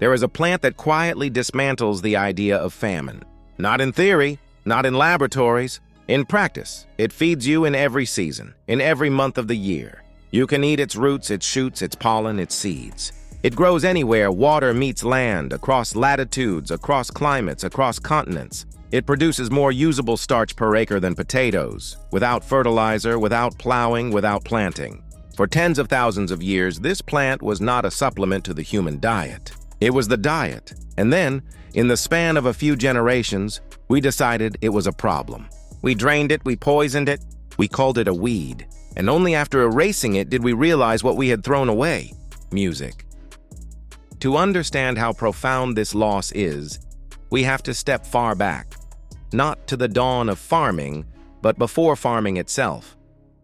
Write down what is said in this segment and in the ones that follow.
There is a plant that quietly dismantles the idea of famine. Not in theory, not in laboratories. In practice, it feeds you in every season, in every month of the year. You can eat its roots, its shoots, its pollen, its seeds. It grows anywhere water meets land, across latitudes, across climates, across continents. It produces more usable starch per acre than potatoes, without fertilizer, without plowing, without planting. For tens of thousands of years, this plant was not a supplement to the human diet. It was the diet. And then, in the span of a few generations, we decided it was a problem. We drained it, we poisoned it, we called it a weed. And only after erasing it did we realize what we had thrown away: music. To understand how profound this loss is, we have to step far back. Not to the dawn of farming, but before farming itself.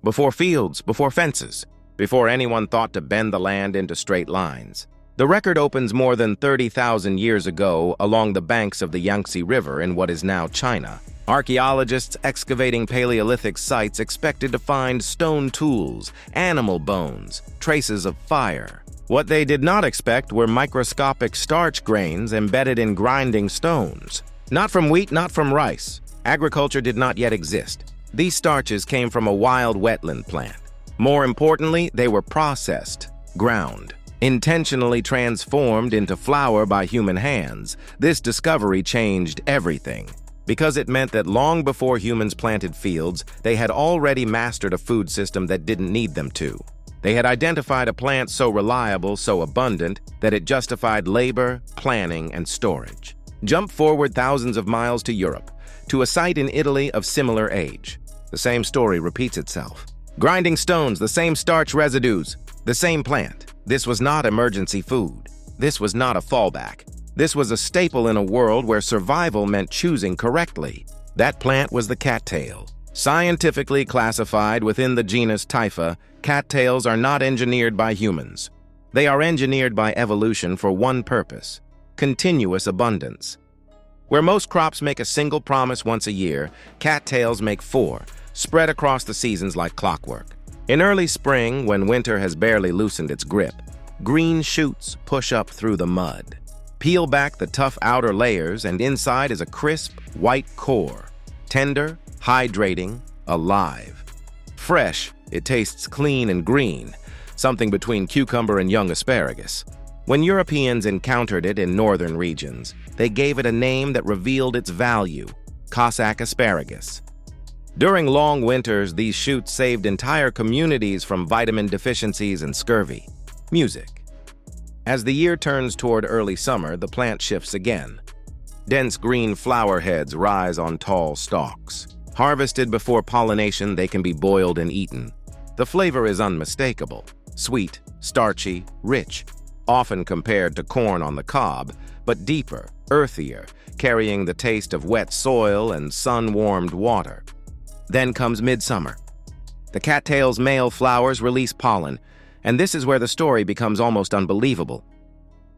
Before fields, before fences, before anyone thought to bend the land into straight lines. The record opens more than 30,000 years ago along the banks of the Yangtze River in what is now China. Archaeologists excavating Paleolithic sites expected to find stone tools, animal bones, traces of fire. What they did not expect were microscopic starch grains embedded in grinding stones. Not from wheat, not from rice. Agriculture did not yet exist. These starches came from a wild wetland plant. More importantly, they were processed, ground, intentionally transformed into flour by human hands. This discovery changed everything, because it meant that long before humans planted fields, they had already mastered a food system that didn't need them to. They had identified a plant so reliable, so abundant, that it justified labor, planning, and storage. Jump forward thousands of miles to Europe, to a site in Italy of similar age. The same story repeats itself. Grinding stones, the same starch residues, the same plant. This was not emergency food. This was not a fallback. This was a staple in a world where survival meant choosing correctly. That plant was the cattail. Scientifically classified within the genus Typha, cattails are not engineered by humans. They are engineered by evolution for one purpose: continuous abundance. Where most crops make a single promise once a year, cattails make 4, spread across the seasons like clockwork. In early spring, when winter has barely loosened its grip, green shoots push up through the mud. Peel back the tough outer layers, and inside is a crisp, white core. Tender, hydrating, alive. Fresh, it tastes clean and green, something between cucumber and young asparagus. When Europeans encountered it in northern regions, they gave it a name that revealed its value: Cossack asparagus. During long winters, these shoots saved entire communities from vitamin deficiencies and scurvy. Music. As the year turns toward early summer, the plant shifts again. Dense green flower heads rise on tall stalks. Harvested before pollination, they can be boiled and eaten. The flavor is unmistakable: sweet, starchy, rich, often compared to corn on the cob, but deeper, earthier, carrying the taste of wet soil and sun-warmed water. Then comes midsummer. The cattail's male flowers release pollen, and this is where the story becomes almost unbelievable.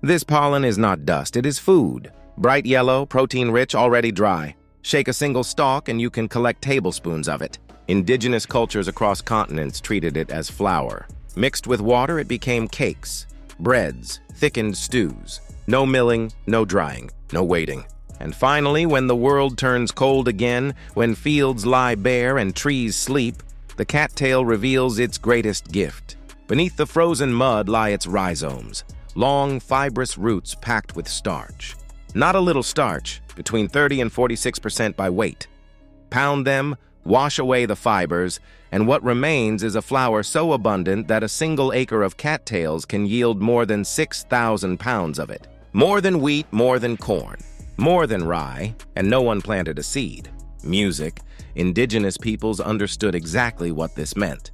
This pollen is not dust, it is food. Bright yellow, protein-rich, already dry. Shake a single stalk and you can collect tablespoons of it. Indigenous cultures across continents treated it as flour. Mixed with water, it became cakes, breads, thickened stews. No milling, no drying, no waiting. And finally, when the world turns cold again, when fields lie bare and trees sleep, the cattail reveals its greatest gift. Beneath the frozen mud lie its rhizomes, long, fibrous roots packed with starch. Not a little starch, between 30 and 46% by weight. Pound them, wash away the fibers, and what remains is a flour so abundant that a single acre of cattails can yield more than 6,000 pounds of it. More than wheat, more than corn, more than rye, and no one planted a seed. Music. Indigenous peoples understood exactly what this meant.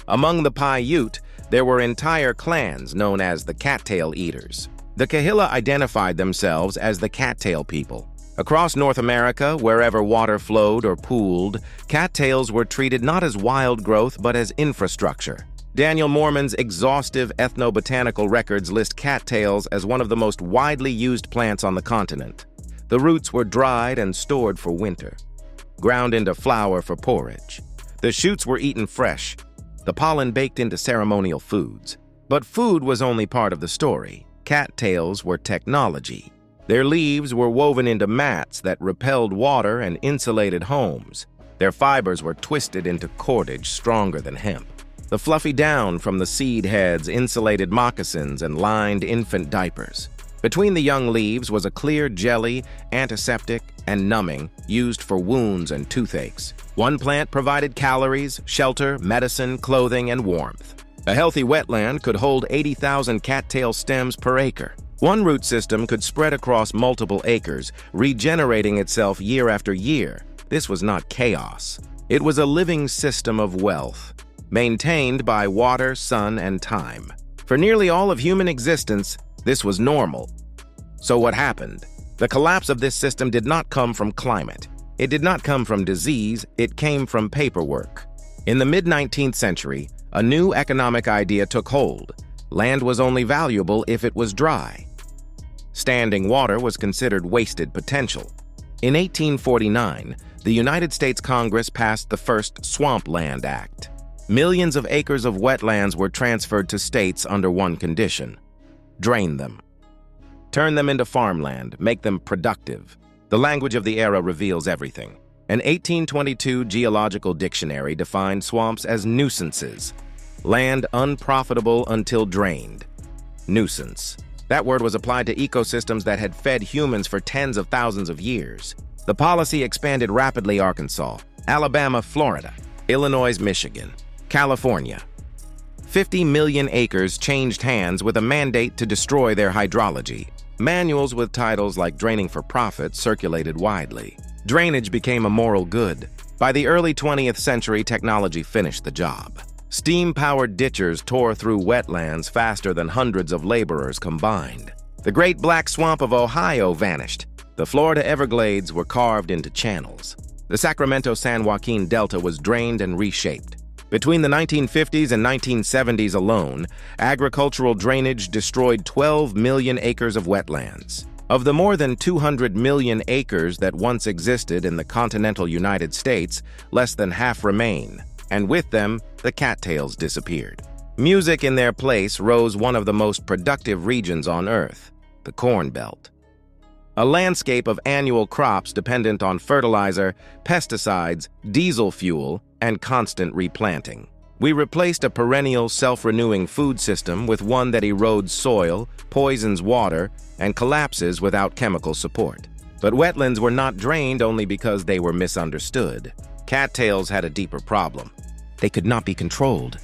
Among the Paiute, there were entire clans known as the cattail eaters. The Kahila identified themselves as the cattail people. Across North America, wherever water flowed or pooled, cattails were treated not as wild growth but as infrastructure. Daniel Moorman's exhaustive ethnobotanical records list cattails as one of the most widely used plants on the continent. The roots were dried and stored for winter, ground into flour for porridge. The shoots were eaten fresh, the pollen baked into ceremonial foods. But food was only part of the story. Cattails were technology. Their leaves were woven into mats that repelled water and insulated homes. Their fibers were twisted into cordage stronger than hemp. The fluffy down from the seed heads insulated moccasins and lined infant diapers. Between the young leaves was a clear jelly, antiseptic, and numbing used for wounds and toothaches. One plant provided calories, shelter, medicine, clothing, and warmth. A healthy wetland could hold 80,000 cattail stems per acre. One root system could spread across multiple acres, regenerating itself year after year. This was not chaos. It was a living system of wealth, maintained by water, sun, and time. For nearly all of human existence, this was normal. So what happened? The collapse of this system did not come from climate. It did not come from disease, it came from paperwork. In the mid-19th century, a new economic idea took hold. Land was only valuable if it was dry. Standing water was considered wasted potential. In 1849, the United States Congress passed the first Swampland Act. Millions of acres of wetlands were transferred to states under one condition: drain them. Turn them into farmland, make them productive. The language of the era reveals everything. An 1822 geological dictionary defined swamps as nuisances, land unprofitable until drained. Nuisance. That word was applied to ecosystems that had fed humans for tens of thousands of years. The policy expanded rapidly: Arkansas, Alabama, Florida, Illinois, Michigan, California. 50 million acres changed hands with a mandate to destroy their hydrology. Manuals with titles like "Draining for Profit" circulated widely. Drainage became a moral good. By the early 20th century, technology finished the job. Steam-powered ditchers tore through wetlands faster than hundreds of laborers combined. The Great Black Swamp of Ohio vanished. The Florida Everglades were carved into channels. The Sacramento-San Joaquin Delta was drained and reshaped. Between the 1950s and 1970s alone, agricultural drainage destroyed 12 million acres of wetlands. Of the more than 200 million acres that once existed in the continental United States, less than half remain, and with them, the cattails disappeared. Music in their place rose one of the most productive regions on Earth, the Corn Belt. A landscape of annual crops dependent on fertilizer, pesticides, diesel fuel, and constant replanting. We replaced a perennial, self-renewing food system with one that erodes soil, poisons water, and collapses without chemical support. But wetlands were not drained only because they were misunderstood. Cattails had a deeper problem. They could not be controlled.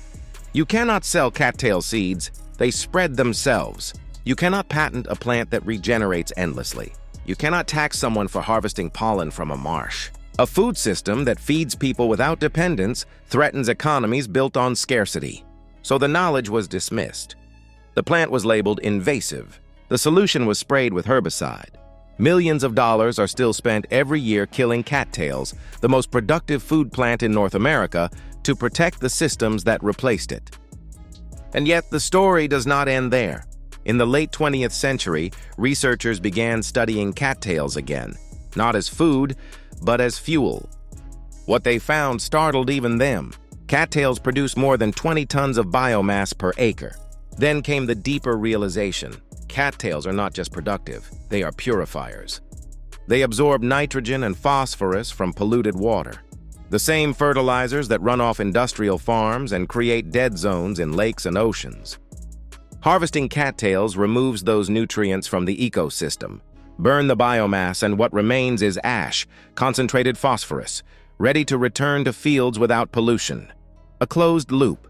You cannot sell cattail seeds. They spread themselves. You cannot patent a plant that regenerates endlessly. You cannot tax someone for harvesting pollen from a marsh. A food system that feeds people without dependence threatens economies built on scarcity. So the knowledge was dismissed. The plant was labeled invasive. The solution was sprayed with herbicide. Millions of dollars are still spent every year killing cattails, the most productive food plant in North America, to protect the systems that replaced it. And yet the story does not end there. In the late 20th century, researchers began studying cattails again, not as food, but as fuel. What they found startled even them. Cattails produce more than 20 tons of biomass per acre. Then came the deeper realization: cattails are not just productive, they are purifiers. They absorb nitrogen and phosphorus from polluted water, the same fertilizers that run off industrial farms and create dead zones in lakes and oceans. Harvesting cattails removes those nutrients from the ecosystem. Burn the biomass and what remains is ash, concentrated phosphorus, ready to return to fields without pollution. A closed loop.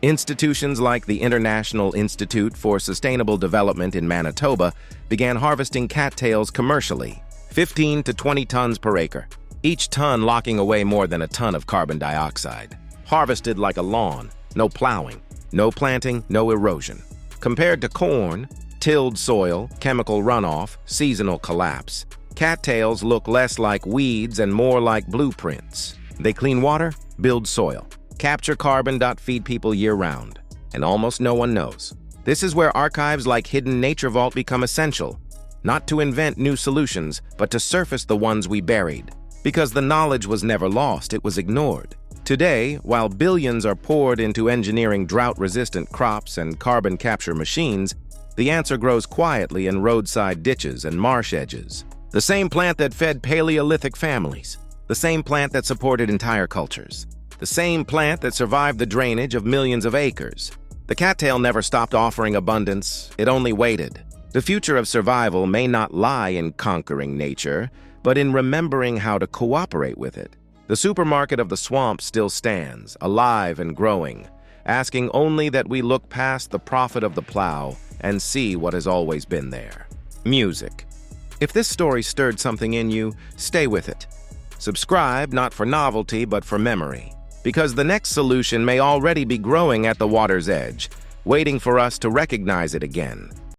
Institutions like the International Institute for Sustainable Development in Manitoba began harvesting cattails commercially, 15 to 20 tons per acre, each ton locking away more than a ton of carbon dioxide. Harvested like a lawn, no plowing, no planting, no erosion. Compared to corn, tilled soil, chemical runoff, seasonal collapse, cattails look less like weeds and more like blueprints. They clean water, build soil, capture carbon, feed people year-round, and almost no one knows. This is where archives like Hidden Nature Vault become essential, not to invent new solutions, but to surface the ones we buried. Because the knowledge was never lost, it was ignored. Today, while billions are poured into engineering drought-resistant crops and carbon capture machines, The answer grows quietly in roadside ditches and marsh edges. The same plant that fed Paleolithic families. The same plant that supported entire cultures. The same plant that survived the drainage of millions of acres. The cattail never stopped offering abundance, it only waited. The future of survival may not lie in conquering nature, but in remembering how to cooperate with it. The supermarket of the swamp still stands, alive and growing, asking only that we look past the profit of the plow and see what has always been there. Music. If this story stirred something in you, stay with it. Subscribe not for novelty but for memory, because the next solution may already be growing at the water's edge, waiting for us to recognize it again.